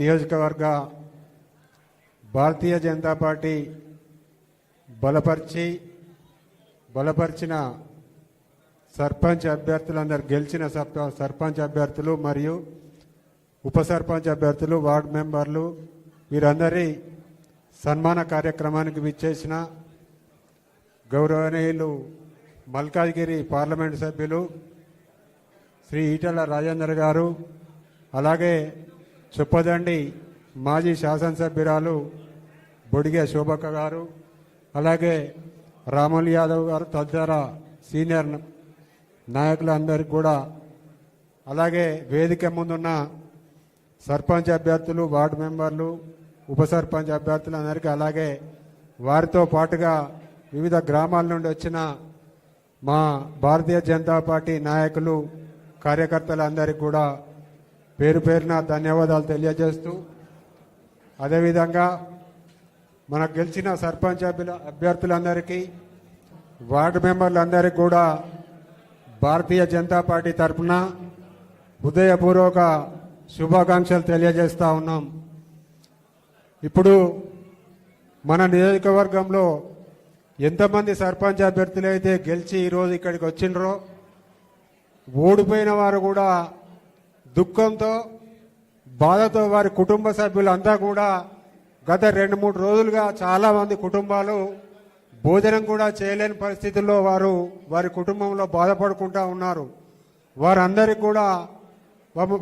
నియోజకవర్గ భారతీయ జనతా పార్టీ బలపరిచిన సర్పంచ్ అభ్యర్థులందరూ గెలిచిన సర్పంచ్ అభ్యర్థులు మరియు ఉప సర్పంచ్ అభ్యర్థులు వార్డు మెంబర్లు వీరందరి సన్మాన కార్యక్రమానికి విచ్చేసిన గౌరవనీయులు మల్కాజ్గిరి పార్లమెంటు సభ్యులు శ్రీ ఈటెల రాజేందర్ గారు, అలాగే చొప్పదండి మాజీ శాసనసభ్యురాలు బొడిగే శోభక్క గారు, అలాగే రాములు యాదవ్ గారు తదితర సీనియర్ నాయకులందరికీ కూడా, అలాగే వేదిక ముందున్న సర్పంచ్ అభ్యర్థులు వార్డు మెంబర్లు ఉప సర్పంచ్ అభ్యర్థులందరికీ, అలాగే వారితో పాటుగా వివిధ గ్రామాల నుండి వచ్చిన మా భారతీయ జనతా పార్టీ నాయకులు కార్యకర్తలందరికీ కూడా పేరు పేరున ధన్యవాదాలు తెలియజేస్తూ, అదేవిధంగా మనకు గెలిచిన సర్పంచ్ అభ్యర్థులందరికీ వార్డు మెంబర్లందరికీ కూడా భారతీయ జనతా పార్టీ తరఫున హృదయపూర్వక శుభాకాంక్షలు తెలియజేస్తూ ఉన్నాం. ఇప్పుడు మన నియోజకవర్గంలో ఎంతమంది సర్పంచ్ అభ్యర్థులు అయితే గెలిచి ఈరోజు ఇక్కడికి వచ్చిండ్రో, ఓడిపోయిన వారు కూడా దుఃఖంతో బాధతో వారి కుటుంబ సభ్యులంతా కూడా గత 2-3 రోజులుగా చాలామంది కుటుంబాలు భోజనం కూడా చేయలేని పరిస్థితుల్లో వారి కుటుంబంలో బాధపడుకుంటూ ఉన్నారు. వారందరికీ కూడా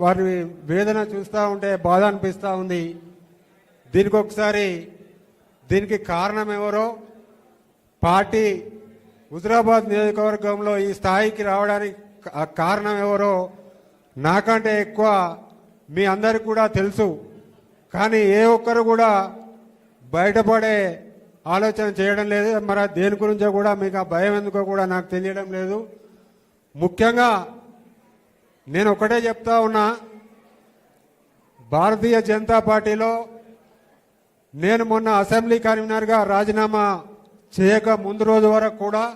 వారి వేదన చూస్తూ ఉంటే బాధ అనిపిస్తూ ఉంది. దీనికి కారణం ఎవరో, పార్టీ హుజురాబాద్ నియోజకవర్గంలో ఈ స్థాయికి రావడానికి కారణం ఎవరో నాకంటే ఎక్కువ మీ అందరికి కూడా తెలుసు. కానీ ఏ ఒక్కరు కూడా బయటపడే ఆలోచన చేయడం లేదు. మరి దేని గురించో కూడా మీకు ఆ భయం ఎందుకో కూడా నాకు తెలియడం లేదు. ముఖ్యంగా నేను ఒకటే చెప్తా ఉన్నా, భారతీయ జనతా పార్టీలో నేను మొన్న అసెంబ్లీ కన్వీనర్గా రాజీనామా చేయక ముందు రోజు వరకు కూడా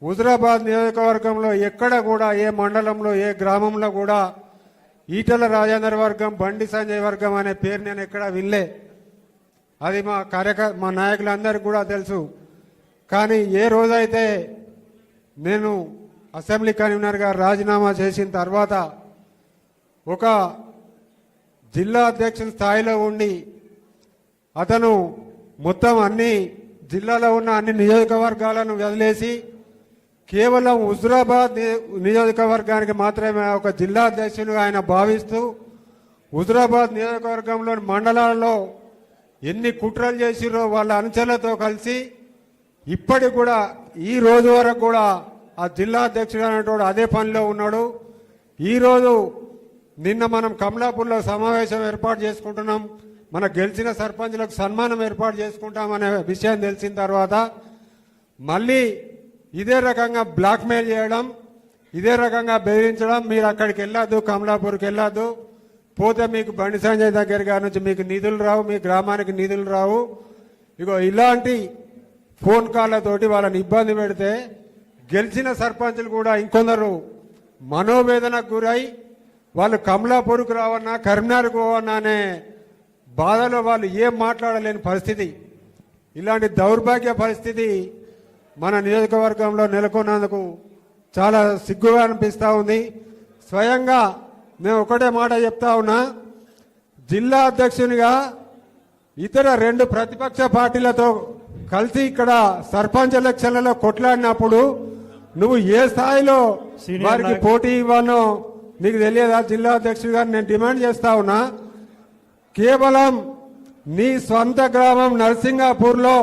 హుజురాబాద్ నియోజకవర్గంలో ఎక్కడ కూడా ఏ మండలంలో ఏ గ్రామంలో కూడా ఈటెల రాజేందర్ వర్గం బండి సంజయ్ వర్గం అనే పేరు నేను ఎక్కడ వినలే. అది మా నాయకులందరికీ కూడా తెలుసు. కానీ ఏ రోజైతే నేను అసెంబ్లీ కన్వీనర్గా రాజీనామా చేసిన తర్వాత ఒక జిల్లా అధ్యక్షుల స్థాయిలో ఉండి అతను మొత్తం అన్ని జిల్లాలో ఉన్న అన్ని నియోజకవర్గాలను వదిలేసి కేవలం హుజురాబాద్ నియోజకవర్గానికి మాత్రమే ఒక జిల్లా అధ్యక్షులుగా ఆయన భావిస్తూ హుజురాబాద్ నియోజకవర్గంలోని మండలాల్లో ఎన్ని కుట్రలు చేసిరో వాళ్ళ అనుచరులతో కలిసి ఇప్పటికి కూడా ఈ రోజు వరకు కూడా ఆ జిల్లా అధ్యక్షుడు అనేటోడు అదే పనిలో ఉన్నాడు. ఈరోజు నిన్న మనం కమలాపూర్లో సమావేశం ఏర్పాటు చేసుకుంటున్నాం. మన గెలిచిన సర్పంచ్లకు సన్మానం ఏర్పాటు చేసుకుంటామనే విషయం తెలిసిన తర్వాత మళ్ళీ ఇదే రకంగా బ్లాక్మెయిల్ చేయడం, ఇదే రకంగా బెదిరించడం, మీరు అక్కడికి వెళ్ళొద్దు, కమలాపూర్కి వెళ్ళొద్దు, పోతే మీకు బండి సంజయ్ దగ్గర గారి నుంచి మీకు నిధులు రావు, మీ గ్రామానికి నిధులు రావు, ఇగో ఇలాంటి ఫోన్ కాళ్ళతోటి వాళ్ళని ఇబ్బంది పెడితే గెలిచిన సర్పంచులు కూడా ఇంకొందరు మనోవేదనకు గురై వాళ్ళు కమలాపూర్కు రావన్నా కరీంనగర్కు పోవన్నా అనే బాధలో వాళ్ళు ఏం మాట్లాడలేని పరిస్థితి. ఇలాంటి దౌర్భాగ్య పరిస్థితి మన నియోజకవర్గంలో నెలకొన్నందుకు చాలా సిగ్గుగా అనిపిస్తూ ఉంది. స్వయంగా నేను ఒకటే మాట చెప్తా ఉన్నా, జిల్లా అధ్యక్షునిగా ఇతర 2 ప్రతిపక్ష పార్టీలతో కలిసి ఇక్కడ సర్పంచ్ ఎలక్షన్లలో కొట్లాడినప్పుడు నువ్వు ఏ స్థాయిలో వారికి పోటీ ఇవ్వనో నీకు తెలియదా? జిల్లా అధ్యక్షుడిగా నేను డిమాండ్ చేస్తా ఉన్నా, కేవలం నీ స్వంత గ్రామం నర్సింగాపూర్లో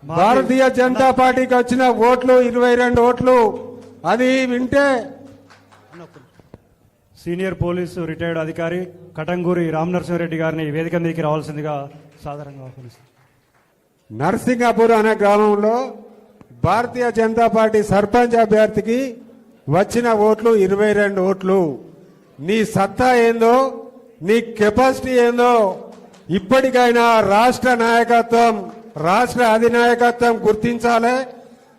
భారతీయ జనతా పార్టీకి వచ్చిన ఓట్లు 22 ఓట్లు. అది వింటే సీనియర్ పోలీసు రిటైర్డ్ అధికారి కటంగూరి రామనరసింహారెడ్డి గారిని వేదిక మీదకి రావాల్సిందిగా సాధారణంగా ఆహ్వానిస్తారు. నర్సింగాపూర్ అనే గ్రామంలో భారతీయ జనతా పార్టీ సర్పంచ్ అభ్యర్థికి వచ్చిన ఓట్లు 22 ఓట్లు. నీ సత్తా ఏందో, నీ కెపాసిటీ ఏందో ఇప్పటికైనా రాష్ట్ర నాయకత్వం, రాష్ట్ర అధినాయకత్వం గుర్తించాలి.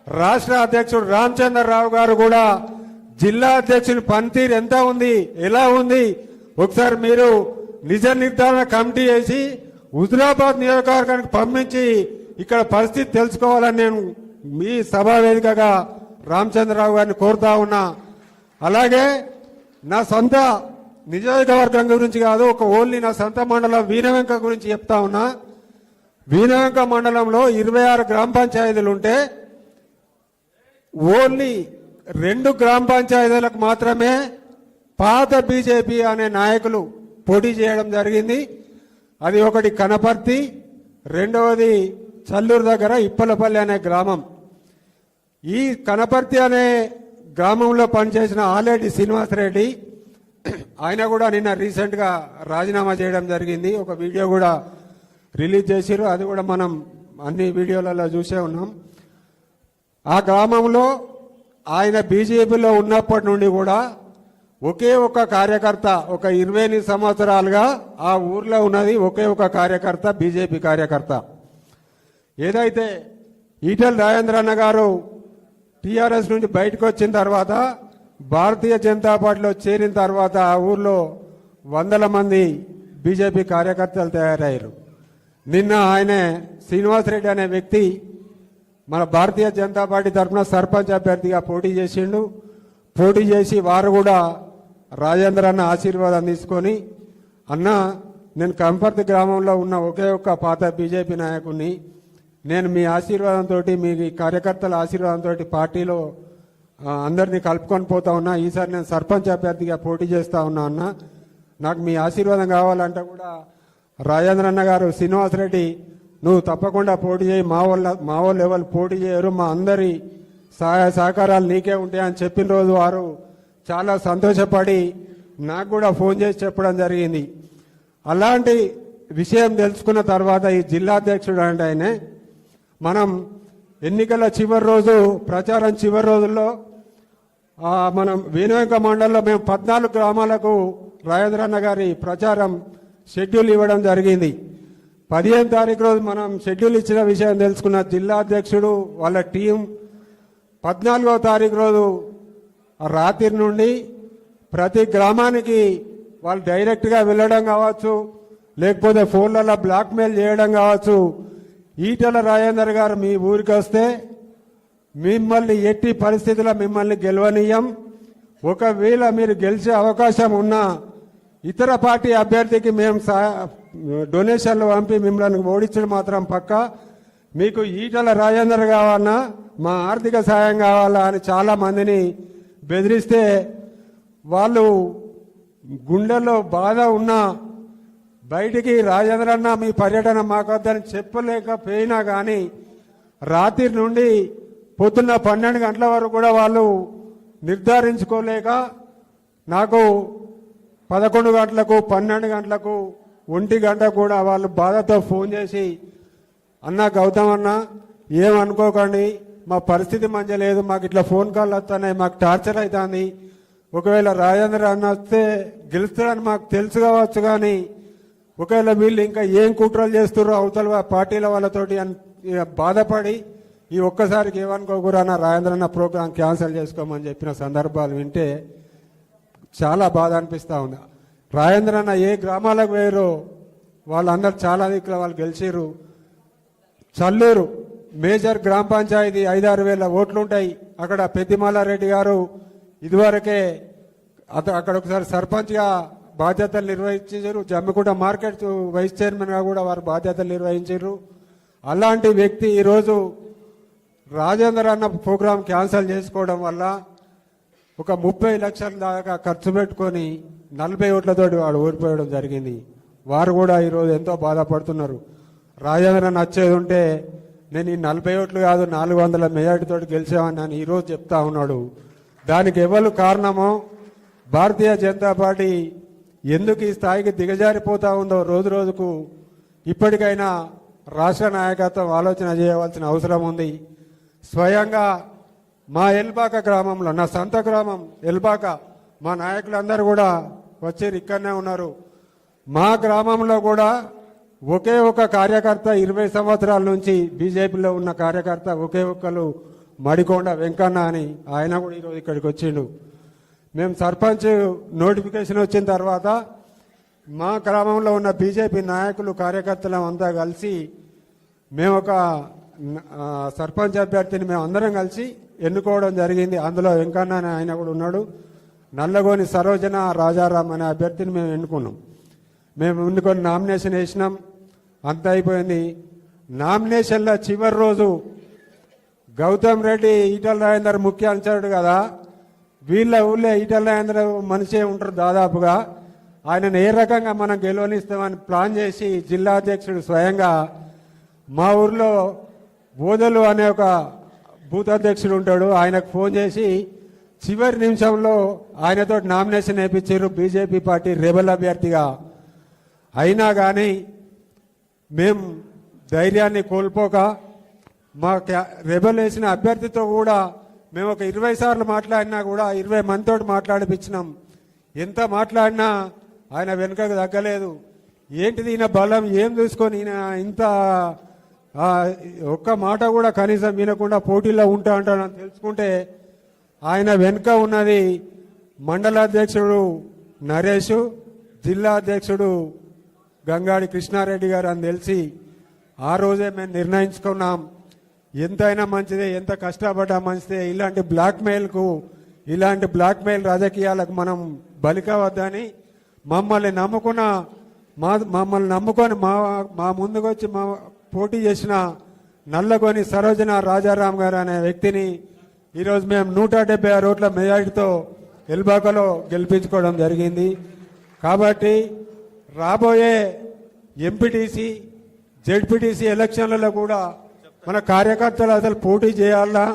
రాష్ట్ర అధ్యక్షుడు రామచంద్రరావు గారు కూడా జిల్లా అధ్యక్షుని పనితీరు ఎంత ఉంది, ఎలా ఉంది ఒకసారి మీరు నిజ నిర్ధారణ కమిటీ వేసి హుజురాబాద్ నియోజకవర్గానికి పంపించి ఇక్కడ పరిస్థితి తెలుసుకోవాలని నేను మీ సభా వేదికగా రామచంద్రరావు గారిని కోరుతా ఉన్నా. అలాగే నా సొంత నియోజకవర్గం గురించి కాదు, ఒక ఓన్లీ నా సొంత మండలం వీణవెంక గురించి చెప్తా ఉన్నా. వీణవెంక మండలంలో 26 గ్రామ పంచాయతీలు ఉంటే ఓన్లీ 2 గ్రామ పంచాయతీలకు మాత్రమే పాత బీజేపీ అనే నాయకులు పోటీ చేయడం జరిగింది. అది ఒకటి కనపర్తి, రెండవది చల్లూరు దగ్గర ఇప్పలపల్లి అనే గ్రామం. ఈ కనపర్తి అనే గ్రామంలో పనిచేసిన ఆలేటి శ్రీనివాసరెడ్డి ఆయన కూడా నిన్న రీసెంట్గా రాజీనామా చేయడం జరిగింది. ఒక వీడియో కూడా రిలీజ్ చేసిరు, అది కూడా మనం అన్ని వీడియోలలో చూసే ఉన్నాం. ఆ గ్రామంలో ఆయన బీజేపీలో ఉన్నప్పటి నుండి కూడా ఒకే ఒక కార్యకర్త, ఒక 28 సంవత్సరాలుగా ఆ ఊర్లో ఉన్నది ఒకే ఒక కార్యకర్త, బీజేపీ కార్యకర్త. ఏదైతే ఈటెల రాజేంద్ర అన్న గారు టీఆర్ఎస్ నుంచి బయటకు వచ్చిన తర్వాత భారతీయ జనతా పార్టీలో చేరిన తర్వాత ఆ ఊర్లో 100 మంది బీజేపీ కార్యకర్తలు తయారయ్యారు. నిన్న ఆయనే శ్రీనివాసరెడ్డి అనే వ్యక్తి మన భారతీయ జనతా పార్టీ తరఫున సర్పంచ్ అభ్యర్థిగా పోటీ చేసిండు. పోటీ చేసి వారు కూడా రాజేంద్ర అన్న ఆశీర్వాదం తీసుకొని, అన్న నేను కంపర్తి గ్రామంలో ఉన్న ఒకే ఒక్క పాత బీజేపీ నాయకుడిని, నేను మీ ఆశీర్వాదంతో, మీ కార్యకర్తల ఆశీర్వాదంతో పార్టీలో అందరినీ కలుపుకొని పోతా ఉన్నా. ఈసారి నేను సర్పంచ్ అభ్యర్థిగా పోటీ చేస్తా ఉన్నా అన్న, నాకు మీ ఆశీర్వాదం కావాలంటే కూడా రాజేంద్ర అన్న గారు, శ్రీనివాసరెడ్డి నువ్వు తప్పకుండా పోటీ చేయి, మా వాళ్ళు ఎవరు పోటీ చేయరు, మా అందరి సహాయ సహకారాలు నీకే ఉంటాయని చెప్పిన రోజు వారు చాలా సంతోషపడి నాకు కూడా ఫోన్ చేసి చెప్పడం జరిగింది. అలాంటి విషయం తెలుసుకున్న తర్వాత ఈ జిల్లా అధ్యక్షుడు అంటే ఆయనే, మనం ఎన్నికల చివరి రోజు, ప్రచారం చివరి రోజుల్లో మనం వీణవెంక మండలంలో మేము 14 గ్రామాలకు రాజేంద్ర అన్న గారి ప్రచారం షెడ్యూల్ ఇవ్వడం జరిగింది. 15వ తారీఖు రోజు మనం షెడ్యూల్ ఇచ్చిన విషయం తెలుసుకున్న జిల్లా అధ్యక్షుడు వాళ్ళ టీం 14వ తారీఖు రోజు రాత్రి నుండి ప్రతి గ్రామానికి వాళ్ళు డైరెక్ట్గా వెళ్ళడం కావచ్చు, లేకపోతే ఫోన్లలో బ్లాక్మెయిల్ చేయడం కావచ్చు. ఈటెల రాజేందర్ గారు మీ ఊరికి వస్తే మిమ్మల్ని ఎట్టి పరిస్థితుల్లో మిమ్మల్ని గెలవనీయం, ఒకవేళ మీరు గెలిచే అవకాశం ఉన్నా ఇతర పార్టీ అభ్యర్థికి మేము డొనేషన్లు పంపి మిమ్మల్ని ఓడించడం మాత్రం పక్క. మీకు ఈటెల రాజేందర్ కావాలన్నా మా ఆర్థిక సాయం కావాలా అని చాలా మందిని బెదిరిస్తే వాళ్ళు గుండెల్లో బాధ ఉన్నా బయటికి రాజేంద్ర అన్న మీ పర్యటన మాకొద్దని చెప్పలేకపోయినా కానీ రాత్రి నుండి పొద్దున్న 12 గంటల వరకు కూడా వాళ్ళు నిర్ధారించుకోలేక నాకు 11 గంటలకు, 12 గంటలకు, 1 గంట కూడా వాళ్ళు బాధతో ఫోన్ చేసి, అన్న గౌతమ్ అన్న ఏమనుకోకండి, మా పరిస్థితి మంచి లేదు, మాకు ఇట్లా ఫోన్ కాల్ వస్తున్నాయి, మాకు టార్చర్ అవుతుంది, ఒకవేళ రాజేంద్ర అన్న వస్తే గెలుస్తారని మాకు తెలుసు కావచ్చు, కానీ ఒకవేళ వీళ్ళు ఇంకా ఏం కుట్రలు చేస్తున్నారో అవతల పార్టీల వాళ్ళతోటి అని బాధపడి ఈ ఒక్కసారికి ఏమనుకోకూడనా రాజేంద్ర అన్న ప్రోగ్రాం క్యాన్సిల్ చేసుకోమని చెప్పిన సందర్భాలు వింటే చాలా బాధ అనిపిస్తూ ఉంది. రాజేంద్ర అన్న ఏ గ్రామాలకు వేయరో వాళ్ళందరూ చాలా దిక్కుల వాళ్ళు గెలిచిర్రు. చల్లూరు మేజర్ గ్రామ పంచాయతీ 5-6 వేల ఓట్లుంటాయి. అక్కడ పెద్దిమాలారెడ్డి గారు ఇదివరకే అక్కడ ఒకసారి సర్పంచ్గా బాధ్యతలు నిర్వహించారు. జమ్మికుంట మార్కెట్ వైస్ చైర్మన్గా కూడా వారు బాధ్యతలు నిర్వహించారు. అలాంటి వ్యక్తి ఈరోజు రాజేంద్ర అన్న ప్రోగ్రాం క్యాన్సిల్ చేసుకోవడం వల్ల ఒక 30 లక్షల దాకా ఖర్చు పెట్టుకొని 40 ఓట్లతోటి వాడు ఓడిపోయడం జరిగింది. వారు కూడా ఈరోజు ఎంతో బాధపడుతున్నారు. రాజేంద్ర నచ్చేది ఉంటే నేను ఈ 40 ఓట్లు కాదు 400 మెజార్టీతో గెలిచామని అని ఈరోజు చెప్తా ఉన్నాడు. దానికి ఎవరు కారణమో, భారతీయ జనతా పార్టీ ఎందుకు ఈ స్థాయికి దిగజారిపోతా ఉందో రోజు రోజుకు ఇప్పటికైనా రాష్ట్ర నాయకత్వం ఆలోచన చేయవలసిన అవసరం ఉంది. స్వయంగా మా ఎల్బాక గ్రామంలో, నా సొంత గ్రామం ఎల్బాక, మా నాయకులందరూ కూడా వచ్చి ఇక్కడనే ఉన్నారు. మా గ్రామంలో కూడా ఒకే ఒక కార్యకర్త 20 సంవత్సరాల నుంచి బీజేపీలో ఉన్న కార్యకర్త ఒకే ఒక్కరు మడికొండ వెంకన్న అని, ఆయన కూడా ఈరోజు ఇక్కడికి వచ్చిండు. మేము సర్పంచ్ నోటిఫికేషన్ వచ్చిన తర్వాత మా గ్రామంలో ఉన్న బీజేపీ నాయకులు కార్యకర్తలం అంతా కలిసి మేము ఒక సర్పంచ్ అభ్యర్థిని మేము అందరం కలిసి ఎన్నుకోవడం జరిగింది. అందులో వెంకన్న అనే ఆయన కూడా ఉన్నాడు. నల్లగోని సరోజన రాజారాం అనే అభ్యర్థిని మేము ఎన్నుకున్నాం. మేము ఎన్నుకొని నామినేషన్ వేసినాం. అంత అయిపోయింది. నామినేషన్ల చివరి రోజు గౌతమ్ రెడ్డి ఈటల రాజేందర్ ముఖ్య అనుచరుడు కదా, వీళ్ళ ఊళ్ళో ఈటల రాజేందర్ మనిషే ఉంటారు దాదాపుగా. ఆయనను ఏ రకంగా మనం గెలవనిస్తామని ప్లాన్ చేసి జిల్లా అధ్యక్షుడు స్వయంగా మా ఊర్లో బోధలు అనే ఒక బూత్ అధ్యక్షుడు ఉంటాడు, ఆయనకు ఫోన్ చేసి చివరి నిమిషంలో ఆయనతో నామినేషన్ వేయించారు బీజేపీ పార్టీ రెబల్ అభ్యర్థిగా. అయినా కానీ మేము ధైర్యాన్ని కోల్పోక మా రెబల్ వేసిన అభ్యర్థితో కూడా మేము ఒక 20 సార్లు మాట్లాడినా కూడా 20 మందితో మాట్లాడిపించినాం. ఎంత మాట్లాడినా ఆయన వెనుకకు తగ్గలేదు. ఏంటిది ఈయన బలం ఏం చూసుకొని ఈయన ఇంత ఒక్క మాట కూడా కనీసం వినకుండా పోటీలో ఉంటా అంటాడని తెలుసుకుంటే ఆయన వెనుక ఉన్నది మండల అధ్యక్షుడు నరేష్, జిల్లా అధ్యక్షుడు గంగాడి కృష్ణారెడ్డి గారు అని తెలిసి ఆ రోజే మేము నిర్ణయించుకున్నాం. ఎంతైనా మంచిదే, ఎంత కష్టపడ్డా మంచిదే, ఇలాంటి బ్లాక్మెయిల్ రాజకీయాలకు మనం బలి కావద్దని మమ్మల్ని నమ్ముకొని మా ముందుకు వచ్చి మా పోటీ చేసిన నల్లగొని సరోజన రాజారాం గారు అనే వ్యక్తిని ఈరోజు మేము 176 ఓట్ల మెజారిటీతో ఎల్బాకలో గెలిపించుకోవడం జరిగింది. కాబట్టి రాబోయే ఎంపీటీసీ జెడ్పీటీసీ ఎలక్షన్లలో కూడా మన కార్యకర్తలు అసలు పోటీ చేయాలా,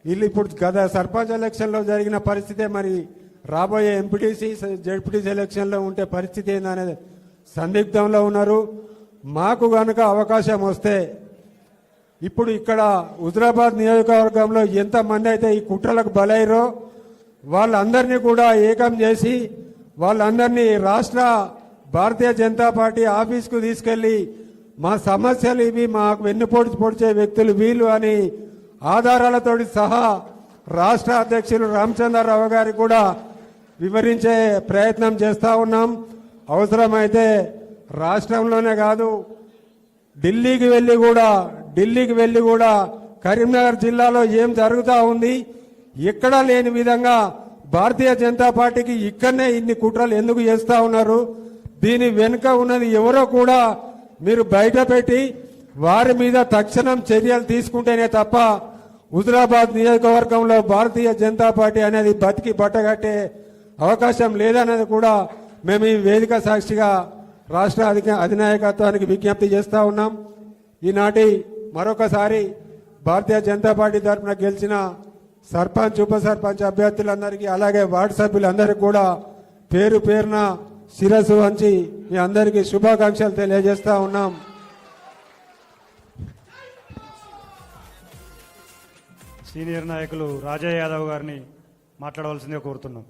వీళ్ళు ఇప్పుడు గత సర్పంచ్ ఎలక్షన్లో జరిగిన పరిస్థితే మరి రాబోయే ఎంపీటీసీ జెడ్పీటీసీ ఎలక్షన్లో ఉంటే పరిస్థితి ఏందనేది సందిగ్ధంలో ఉన్నారు. మాకు గనుక అవకాశం వస్తే ఇప్పుడు ఇక్కడ హుజరాబాద్ నియోజకవర్గంలో ఎంతమంది అయితే ఈ కుట్రలకు బలైరో వాళ్ళందరినీ కూడా ఏకం చేసి వాళ్ళందరినీ రాష్ట్ర భారతీయ జనతా పార్టీ ఆఫీస్కు తీసుకెళ్లి మా సమస్యలు ఇవి, మాకు పొడిచే వ్యక్తులు వీళ్ళు అని ఆధారాలతోటి సహా రాష్ట్ర అధ్యక్షులు రామచంద్రరావు గారికి కూడా వివరించే ప్రయత్నం చేస్తూ ఉన్నాం. అవసరమైతే రాష్ట్రంలోనే కాదు ఢిల్లీకి వెళ్ళి కూడా కరీంనగర్ జిల్లాలో ఏం జరుగుతూ ఉంది, ఎక్కడా లేని విధంగా భారతీయ జనతా పార్టీకి ఇక్కడనే ఇన్ని కుట్రలు ఎందుకు చేస్తూ ఉన్నారు, దీని వెనుక ఉన్నది ఎవరో కూడా మీరు బయట పెట్టి వారి మీద తక్షణం చర్యలు తీసుకుంటేనే తప్ప హుజరాబాద్ నియోజకవర్గంలో భారతీయ జనతా పార్టీ అనేది బతికి బట్టగట్టే అవకాశం లేదనేది కూడా మేము ఈ వేదిక సాక్షిగా రాష్ట్ర అధినాయకత్వానికి విజ్ఞప్తి చేస్తూ ఉన్నాం. ఈనాటి మరొకసారి భారతీయ జనతా పార్టీ తరఫున గెలిచిన సర్పంచ్ ఉప సర్పంచ్ అభ్యర్థులందరికీ అలాగే వార్డు సభ్యులందరికీ కూడా పేరు పేరున శిరస్సు వంచి మీ అందరికీ శుభాకాంక్షలు తెలియజేస్తా ఉన్నాం. సీనియర్ నాయకులు రాజా యాదవ్ గారిని మాట్లాడవలసిందిగా కోరుతున్నాం.